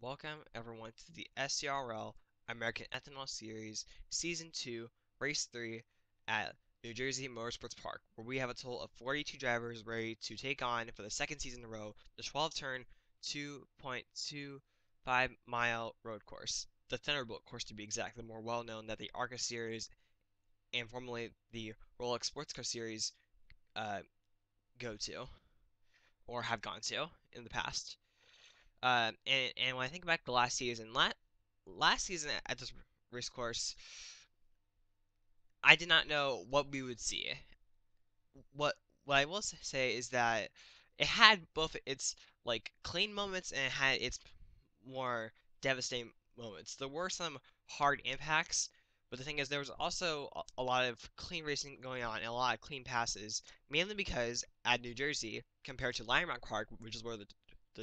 Welcome everyone to the SERL American Ethanol Series Season 2 Race 3 at New Jersey Motorsports Park, where we have a total of 42 drivers ready to take on for the second season in a row the 12-turn 2.25-mile road course. The Thunderbolt course to be exact, the more well-known that the ARCA Series and formerly the Rolex Sports Car Series uh, go to or have gone to in the past. And when I think back to last season, last season at this race course, I did not know what we would see. What what I will say is that it had both its like clean moments and it had its more devastating moments. There were some hard impacts, but the thing is, there was also a lot of clean racing going on and a lot of clean passes, mainly because at New Jersey, compared to Lime Rock Park, which is where the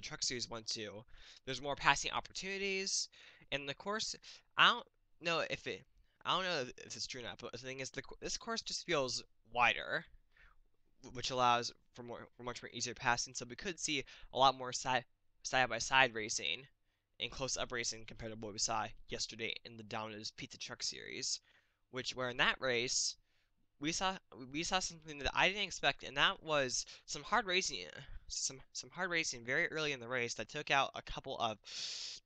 Truck Series went to, there's more passing opportunities, and the course, I don't know if it, I don't know if it's true or not, but the thing is, this course just feels wider, which allows for much more easier passing. So we could see a lot more side by side racing and close up racing compared to what we saw yesterday in the Domino's Pizza Truck Series, which where in that race we saw something that I didn't expect, and that was some hard racing very early in the race that took out a couple of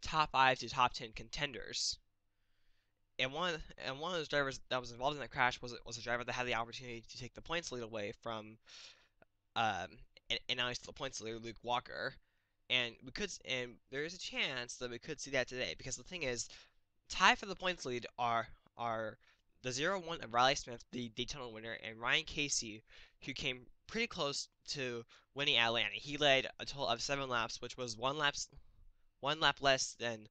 top 5 to top 10 contenders. And one of those drivers that was involved in that crash was a driver that had the opportunity to take the points lead away from um, and now he's the points leader, Luke Walker. And there is a chance that we could see that today, because the thing is, tied for the points lead are the 0-1 of Riley Smith, the Daytona winner, and Ryan Casey, who came pretty close to winning Atlanta. He led a total of 7 laps, which was one lap less than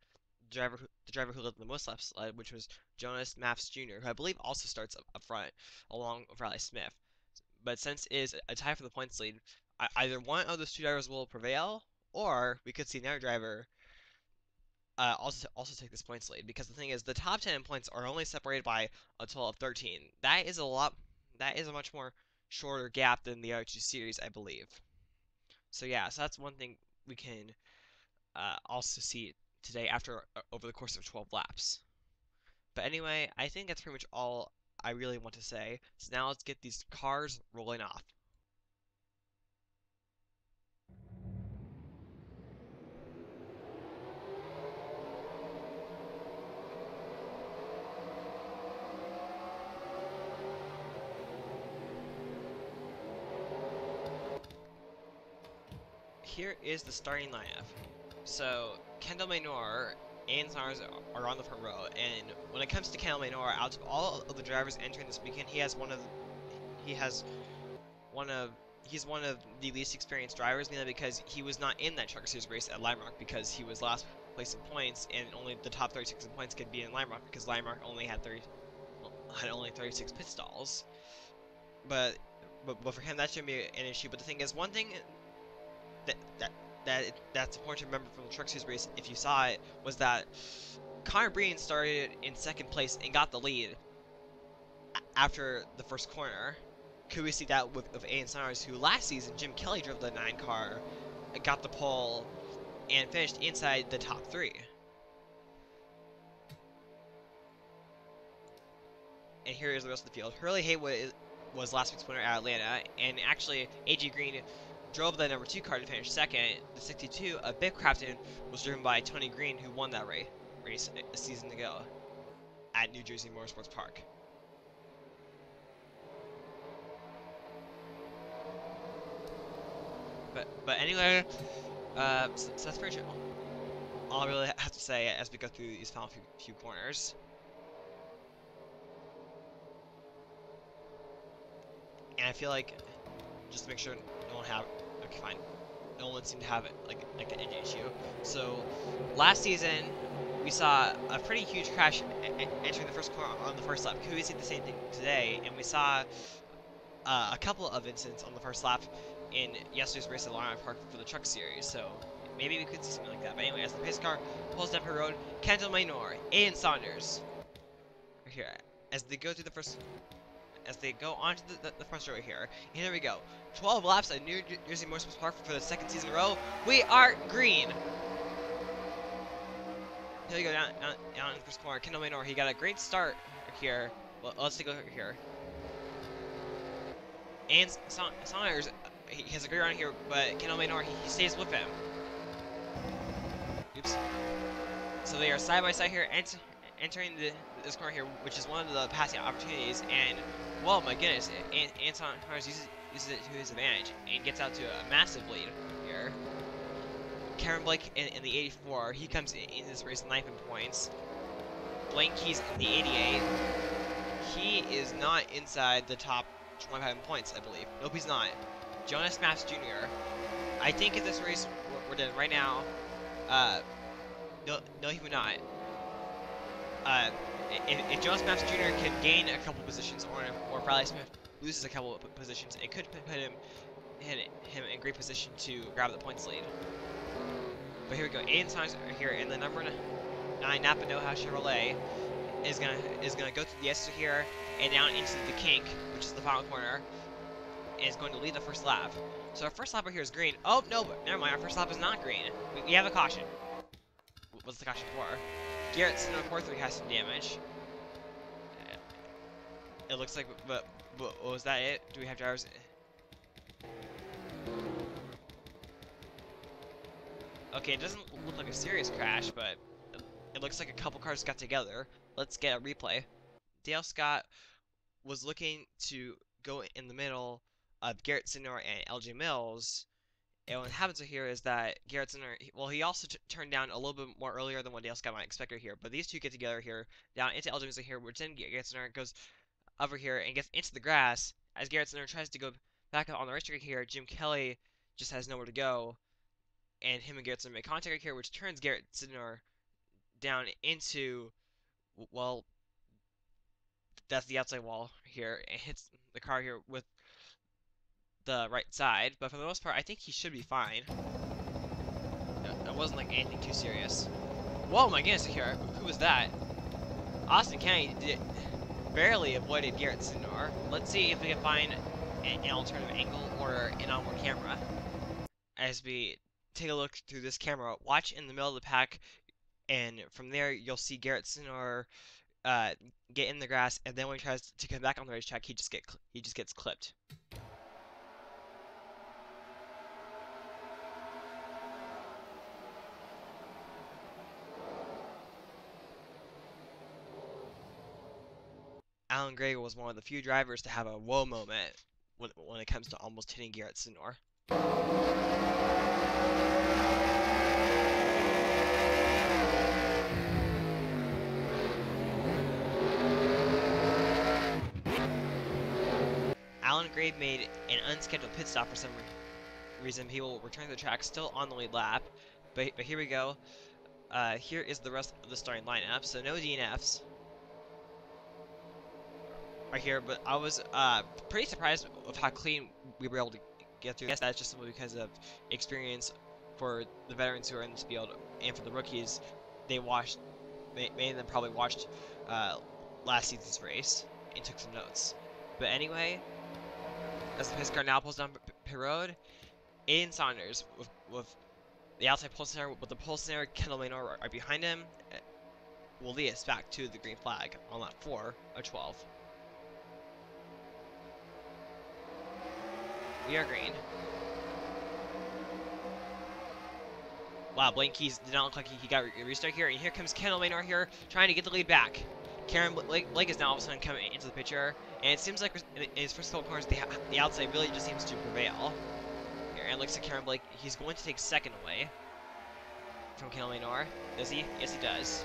the driver who led the most laps, which was Jonas Maffs Jr., who I believe also starts up front along with Riley Smith. But since it is a tie for the points lead, either one of those two drivers will prevail, or we could see another driver also take this points lead. Because the thing is, the top 10 points are only separated by a total of 13. That is a lot. That is a much more shorter gap than the other two series, I believe. So yeah, so that's one thing we can also see today after over the course of 12 laps. But anyway, I think that's pretty much all I really want to say. So now let's get these cars rolling off. Here is the starting lineup. So Kendall Maynor and Sars are on the front row, and when it comes to Kendall Maynor, out of all of the drivers entering this weekend, he has one of he's one of the least experienced drivers, mainly because he was not in that Trucker Series race at Lime Rock because he was last place in points, and only the top 36 in points could be in Lime Rock because Lime Rock only had 36 pit stalls. But for him that shouldn't be an issue. But the thing is, one thing that that that's important to remember from the Truck Series race, if you saw it, was that Connor Breen started in second place and got the lead after the first corner. Could we see that with Aiden Sanders, who last season Jim Kelly drove the 9 car, got the pole, and finished inside the top 3? And here is the rest of the field. Hurley Haywood was last week's winner at Atlanta, and actually AJ Green drove the number 2 car to finish second. The 62 of Biff Crafton was driven by Tony Green, who won that race a season ago at New Jersey Motorsports Park. But anyway, so that's pretty much all I really have to say as we go through these final few corners. And I feel like, just to make sure no one have, okay fine, no one seemed to have it like an engine issue. So last season we saw a pretty huge crash entering the first corner on the first lap. Could we see the same thing today? And we saw a couple of incidents on the first lap in yesterday's race at Lime Park for the Truck Series. So maybe we could see something like that. But anyway, as the pace car pulls down her road, Kendall Maynor, Aiden Saunders are here as they go through the first. As they go onto the front row here. And here we go. 12 laps at New Jersey Motorsports Park for the second season in a row. We are green. here we go down in the first corner. Kendall Maynor, he got a great start here. Well, let's take a look here. And Saunders, he has a great run here, but Kendall Maynor, he stays with him. Oops. So they are side by side here, entering this corner here, which is one of the passing opportunities. And, well, my goodness, Anton Saunders uses it to his advantage and gets out to a massive lead here. Cameron Blake in the 84, he comes in this race 9th in points. Blaine Keys in the 88, he is not inside the top 25 in points, I believe. Nope, he's not. Jonas Maps Jr., I think if this race we're done right now, no, he would not. If Jonas Maps Jr. can gain a couple positions, or if Riley Smith loses a couple of positions, it could put him in great position to grab the points lead. But here we go. Aiden Saunders here, and the number 9 Napa Know How Chevrolet is gonna go through the S here and down into the kink, which is the final corner, and is going to lead the first lap. So our first lap here is green. Oh no, but never mind. Our first lap is not green. We have a caution. What's the caution for? Garrett Sinner 4-3 has some damage. It looks like, but was that it? Do we have drivers? Okay, it doesn't look like a serious crash, but it looks like a couple cars got together. Let's get a replay. Dale Scott was looking to go in the middle of Garrett Sinor and LJ Mills. And what happens here is that Garrett Sinor, well, he also turned down a little bit more earlier than what Dale Scott might expect here. But these two get together here, down into LJ Mills here, which then Garrett Sinor goes over here and gets into the grass. As Garrett Sinor tries to go back up on the racetrack here, Jim Kelly just has nowhere to go. And him and Garrett Sinor make contact here, which turns Garrett Sinor down into, well, that's the outside wall here, and hits the car here with the right side. But for the most part, I think he should be fine. It wasn't like anything too serious. Whoa, my goodness, here, who was that? Austin Kennedy barely avoided Garrett Sinor. Let's see if we can find an alternative angle or an onboard camera as we take a look through this camera. Watch in the middle of the pack, and from there you'll see Garrett Sinor get in the grass, and then when he tries to come back on the racetrack, he just gets clipped. Alan Gray was one of the few drivers to have a whoa moment when it comes to almost hitting Garrett Sinor. Alan Gray made an unscheduled pit stop for some reason. He will return to the track still on the lead lap. But here we go. Here is the rest of the starting lineup. So no DNFs are here, but I was pretty surprised with how clean we were able to get through. I guess that's just simply because of experience for the veterans who are in this field, and for the rookies, many of them probably watched last season's race and took some notes. But anyway, as the pace car now pulls down pit road, Aiden Saunders with the outside pole center, with the pole center, Kendall Maynor right behind him, will lead us back to the green flag on lap 4 of 12. We are green. Wow, Blaine Keys did not look like he got a restart here, and here comes Kendall Maynor here, trying to get the lead back. Karen Blake is now all of a sudden coming into the picture, and it seems like in his first couple corners, the outside really just seems to prevail. Here, and looks at Karen Blake. He's going to take second away from Kendall Maynor. Does he? Yes, he does.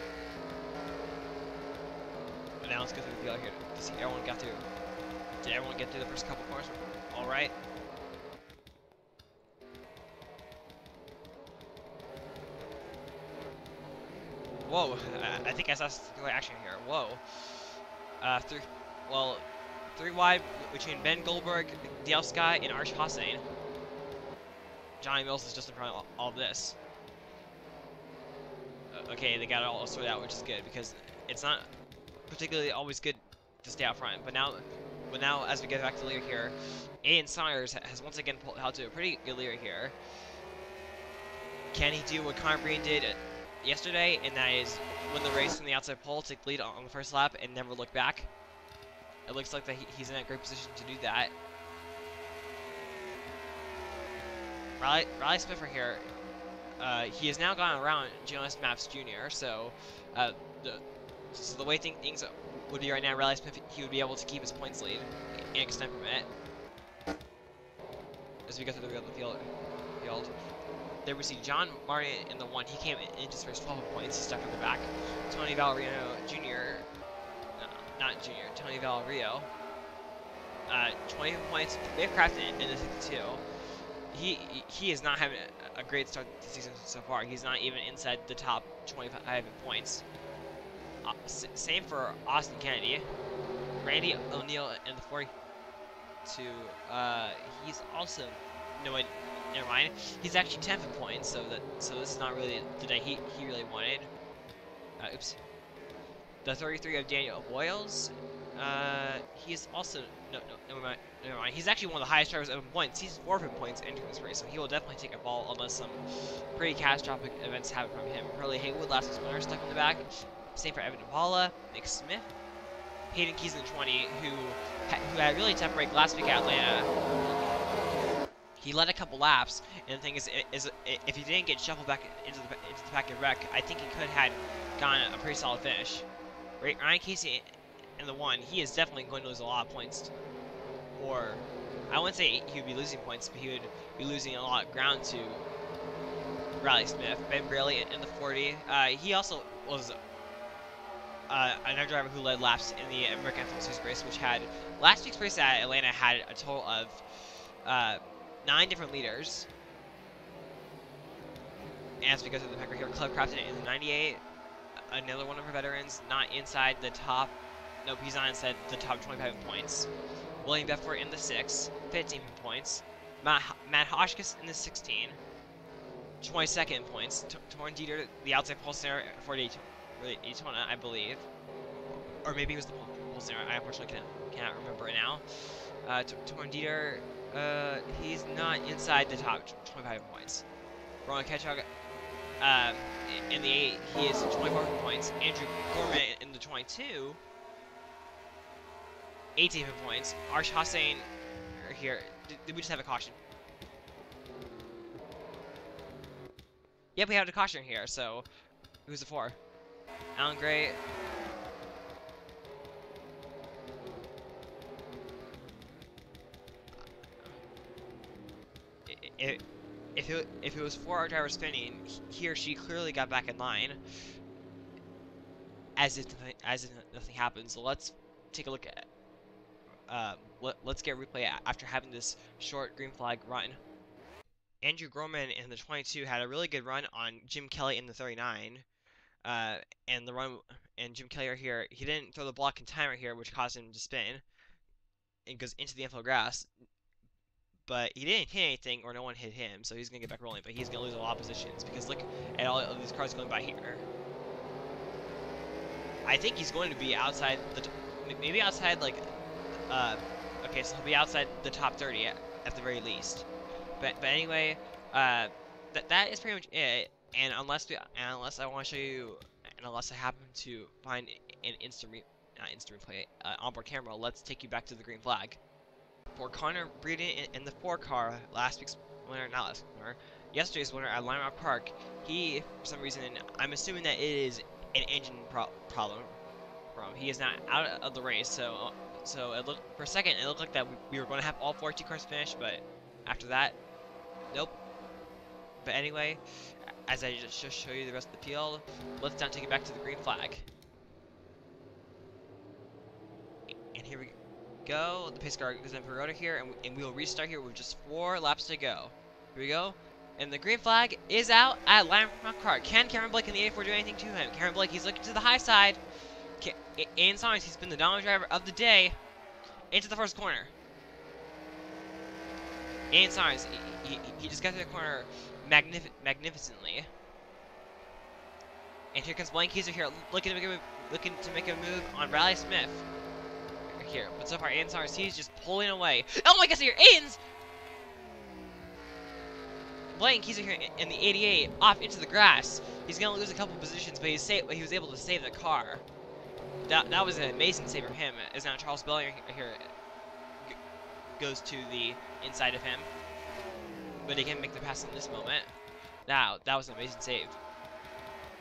But now let's go through the field here to see if everyone got through. Did everyone get through the first couple corners? All right. Whoa, I think I saw some action here. Whoa. Three wide between Ben Goldberg, Dale Scott, and Arch Hossain. Johnny Mills is just in front of all of this. Okay, they got it all sorted out, which is good, because it's not particularly always good to stay out front. But now as we get back to the leader here, Aiden Saunders has once again pulled out to a pretty good leader here. Can he do what Connor Breen did yesterday, and that is win the race from the outside pole, take the lead on the first lap, and never look back. It looks like that he's in a great position to do that. Riley Smith right here. He has now gone around Jonas Maps Jr. So, the way things would be right now, Riley Smith, he would be able to keep his points lead and extend from it. As we go through the field. There we see John Martin in the 1. He came in just for his 12 points. He stuck in the back. Tony Valeriano Jr. Not Jr. Tony Valerio. 20 points. They've crafted in the 62. He is not having a great start to the season so far. He's not even inside the top 25 in points. Same for Austin Kennedy. Randy O'Neill in the 42. He's also never mind. He's actually 10th in points, so this is not really the day he really wanted. Oops. The 33 of Daniel Boyles. He's also never mind. He's actually one of the highest drivers in points. He's 4th in points entering this race, so he will definitely take a fall unless some pretty catastrophic events happen from him. Hurley Haywood, last week's winner, stuck in the back. Same for Evan Impala, Nick Smith, Hayden Keys in the 20, who had a really tough break last week at Atlanta. He led a couple laps, and the thing is if he didn't get shuffled back into the pack and wreck, I think he could have gotten a pretty solid finish. Ryan Casey in the 1, he is definitely going to lose a lot of points. Or, I wouldn't say he would be losing points, but he would be losing a lot of ground to Riley Smith. Ben Braley in the 40. He also was another driver who led laps in the American F1 Series race, which had last week's race at Atlanta had a total of 9 different leaders. And as we go through the pack right here, Cliff Crafton in the 98, another one of our veterans, not inside the top. Nope, he's not inside the top 25 in points. William Befford in the 6, 15 points. Matt Hoskins in the 16, 22nd in points. Torn Dieter, the outside pole center for Daytona, I believe. Or maybe it was the pole center. I unfortunately cannot remember it now. Torn Dieter, he's not inside the top 25 points. Rowan Ketchuk, in the 8, he is 24 points. Andrew Gorman in the 22, 18 points. Arsh Hossain here. Did we just have a caution? Yep, we had a caution here, so who's the 4? Alan Gray. If it was for our driver spinning, he or she clearly got back in line. As if nothing happened. So let's take a look at. Let's get a replay after having this short green flag run. Andrew Gorman in the 22 had a really good run on Jim Kelly in the 39. And Jim Kelly right here, he didn't throw the block in time right here, which caused him to spin. It goes into the infield grass. But he didn't hit anything, or no one hit him, so he's going to get back rolling. But he's going to lose a lot of positions, because look at all of these cars going by here. I think he's going to be outside maybe outside, like, okay, so he'll be outside the top 30 at the very least. But anyway, that is pretty much it. And unless I want to show you, and unless I happen to find an not instant replay, onboard camera, let's take you back to the green flag. For Connor Breeden in the 4 car, last week's winner, not last week's winner, yesterday's winner at Lime Rock Park, he, for some reason, I'm assuming that it is an engine problem. He is not out of the race, so it looked, for a second, it looked like that we were going to have all 42 cars finish, but after that, nope. But anyway, as I just show you the rest of the field, let's now take it back to the green flag. And here we go. The pace car goes in for rotor here, and we will restart here with just 4 laps to go. Here we go. And the green flag is out at Lime Rock Park. Can Cameron Blake in the 84 do anything to him? Cameron Blake, he's looking to the high side. In science, he's been the dominant driver of the day into the first corner. In science, he just got to the corner magnificently. And here comes Blaine Keyser here, looking to make a move on Riley Smith. Here, but so far Aiden's RC is just pulling away. Oh my gosh, here, Aiden's! Blank, he's here in the 88, off into the grass. He's gonna lose a couple positions, but he was able to save the car. That was an amazing save from him. As now Charles Bellinger here goes to the inside of him, but he can't make the pass in this moment. Now that was an amazing save.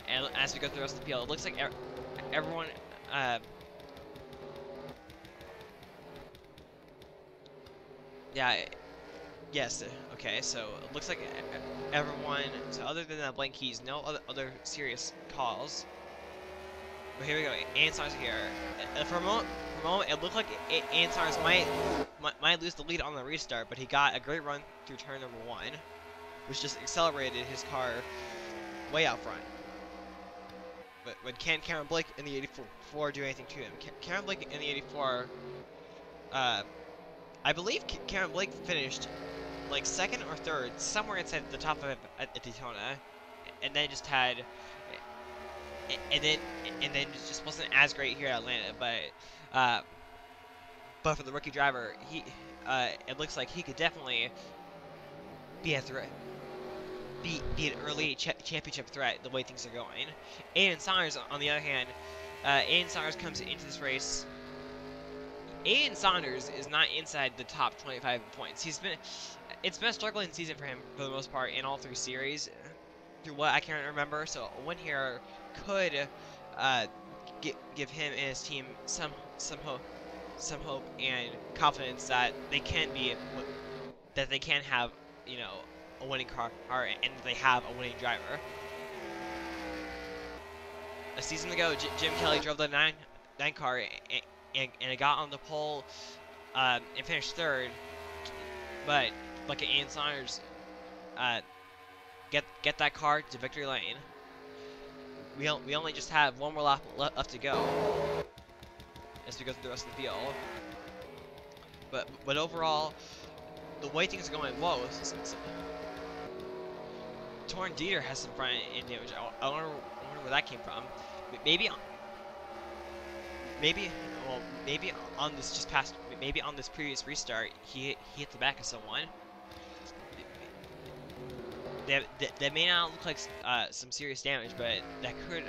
And as we go through the rest of the field, it looks like everyone. Yeah. Yes. Okay. So it looks like everyone. So other than that blank keys, no other serious calls. But here we go. Ansar's here. For a moment, it looked like Ansar's might lose the lead on the restart, but he got a great run through turn number 1, which just accelerated his car way out front. But can Cameron Blake in the 84 do anything to him? Cameron Blake in the 84, I believe Cameron Blake finished like 2nd or 3rd, somewhere inside the top 5 at Daytona, and then just had, and then it just wasn't as great here at Atlanta. But for the rookie driver, it looks like he could definitely be a threat. Be an early championship threat the way things are going. Aiden Saunders, on the other hand, Aiden Saunders comes into this race. Aiden Saunders is not inside the top 25 in points. It's been a struggling season for him for the most part in all 3 series, through what I can remember. So a win here could give him and his team some hope and confidence that they can have, you know, a winning car, and they have a winning driver. A season ago, Jim Kelly drove the 9 car and it got on the pole and finished 3rd. But like Ian Saunders, get that car to victory lane. We only just have 1 more lap left to go as we go through the rest of the field. But overall, the way things are going, whoa. Torn Dieter has some front end damage. I wonder where that came from. Maybe on this previous restart, he hit the back of someone. That may not look like some serious damage, but that could.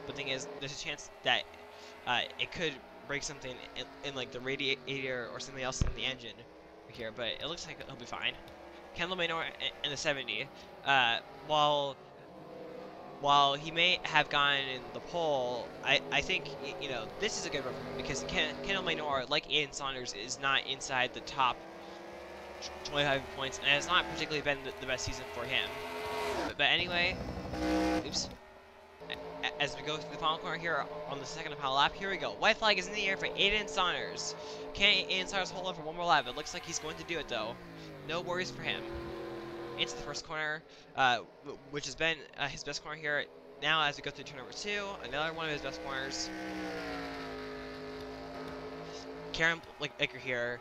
The thing is, there's a chance that it could break something in like the radiator or something else in the engine here. But it looks like he'll be fine. Kendall Maynor in the 70, while he may have gotten in the pole, I think, you know, this is a good run for him because Kendall Maynor, like Aiden Saunders, is not inside the top 25 points, and it's not particularly been the best season for him. But anyway, oops. As we go through the final corner here on the 2nd final lap, here we go. White flag is in the air for Aiden Saunders. Can Aiden Saunders hold on for 1 more lap? It looks like he's going to do it though. No worries for him. Into the 1st corner, which has been his best corner here. Now, as we go through turn number 2, another one of his best corners. Karen Laker here.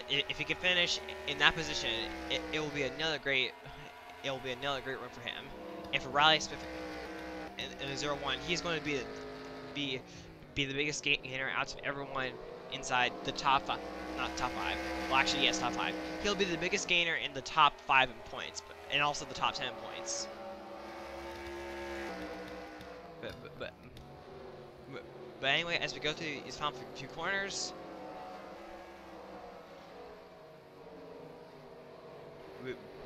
If he can finish in that position, it will be another great run for him. And for Riley Smith in the 0-1, he's going to be the biggest gainer out of everyone inside the top 5. Not top 5. Well, actually, yes, top 5. He'll be the biggest gainer in the top 5 in points, and also the top 10 points. But anyway, as we go through these final 2 corners,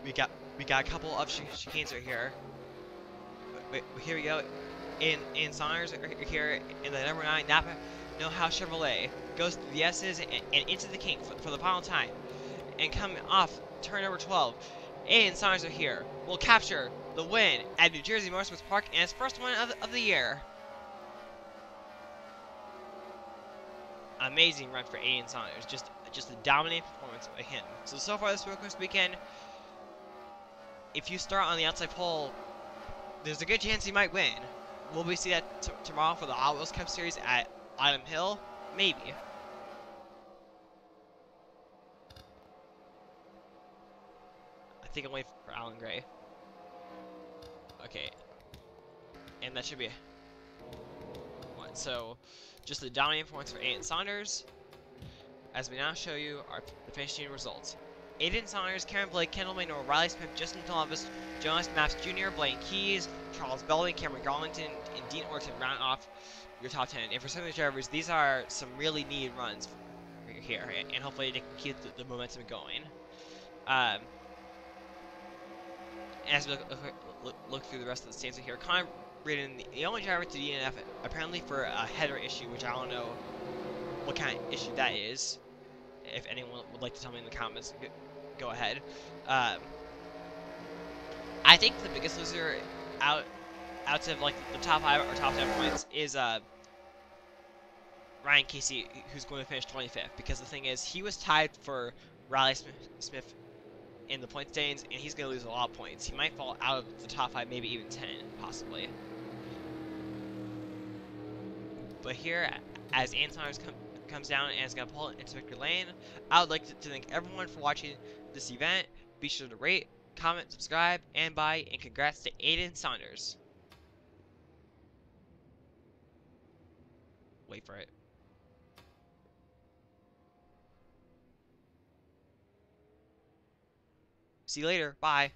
we got a couple of chicanes right here. But here we go. In Saunders here in the number 9 Napa Know-How Chevrolet goes through the S's and into the kink for the final time. And coming off turn number 12, Aiden Saunders are here. Will capture the win at New Jersey Motorsports Park and his first one of the year. Amazing run for Aiden Saunders. Just a dominant performance by him. So far this road course weekend, if you start on the outside pole, there's a good chance you might win. Will we see that tomorrow for the Hot Wheels Cup Series at Autumn Hill? Maybe. I think I'm waiting for Alan Gray. Okay. And that should be one. So, just the dominant points for Aiden Saunders. As we now show you the finishing results. Aiden Saunders, Karen Blake, Kendall Maynor, Riley Smith, Justin Thomas, Jonas Maps Jr., Blaine Keys, Charles Belding, Cameron Garlington, and Dean Orton round off your top 10. And for some of the drivers, these are some really needed runs here, and hopefully they can keep the momentum going. Um, as we look through the rest of the stands here, Connor Britton, the only driver to DNF apparently for a header issue, which I don't know what kind of issue that is. If anyone would like to tell me in the comments, go ahead. Um, I think the biggest loser out of like the top 5 or top 10 points is Ryan Casey, who's going to finish 25th. Because the thing is, he was tied for Riley Smith in the point standings, and he's going to lose a lot of points. He might fall out of the top 5, maybe even 10, possibly. But here, as Anton's comes down and is going to pull into victory lane, I would like to thank everyone for watching this event. Be sure to rate, comment, subscribe, and buy, and congrats to Aiden Saunders. Wait for it. See you later. Bye.